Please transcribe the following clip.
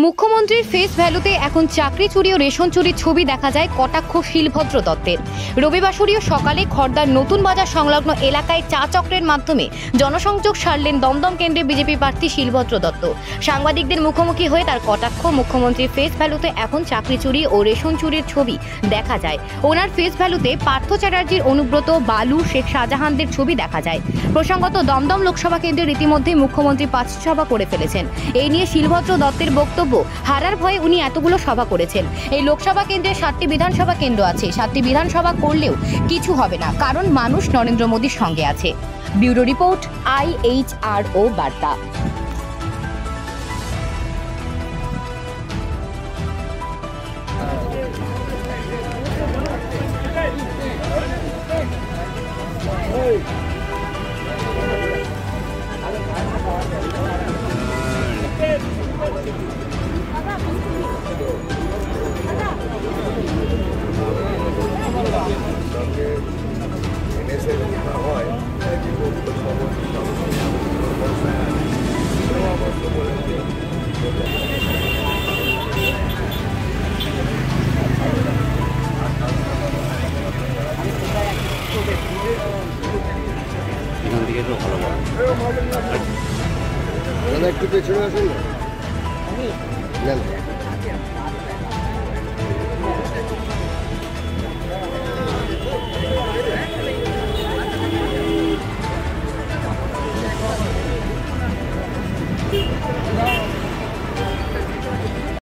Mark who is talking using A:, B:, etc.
A: মুখ্যমন্ত্রীর ফেস ভ্যালুতে এখন চাকরি চুরি ও রেশন চুরির ছবি দেখা যায় কটাক্ষ শিলভদ্র দত্তের। রবিবাসরীয় সকালে খড়দার নতুন বাজার সংলগ্ন এলাকায় চা চক্রের মাধ্যমে জনসংযোগ সারলেন দমদম কেন্দ্রে বিজেপি প্রার্থী শিলভদ্র দত্ত। সাংবাদিকদের মুখোমুখি হয়ে তার কটাক্ষ, মুখ্যমন্ত্রীর ফেস ভ্যালুতে এখন চাকরি চুরি ও রেশন চুরির ছবি দেখা যায়। ওনার ফেস ভ্যালুতে পার্থ চ্যাটার্জির, অনুব্রত, বালু, শেখ শাহজাহানদের ছবি দেখা যায়। প্রসঙ্গত, দমদম লোকসভা কেন্দ্রের ইতিমধ্যে মুখ্যমন্ত্রী 5টি সভা করে ফেলেছেন। এই নিয়ে শিলভদ্র দত্তের বক্তব্য, হারার ভয়ে উনি এতগুলো সভা করেছেন। এই লোকসভা কেন্দ্রে 7টি বিধানসভা কেন্দ্র আছে। 7টি বিধানসভা করলেও কিছু হবে না, কারণ মানুষ নরেন্দ্র মোদীর সঙ্গে আছে। ব্যুরো রিপোর্ট, IHRO বার্তা।
B: এখান থেকে তো ভালো
C: একটু পেছনে আসুন না।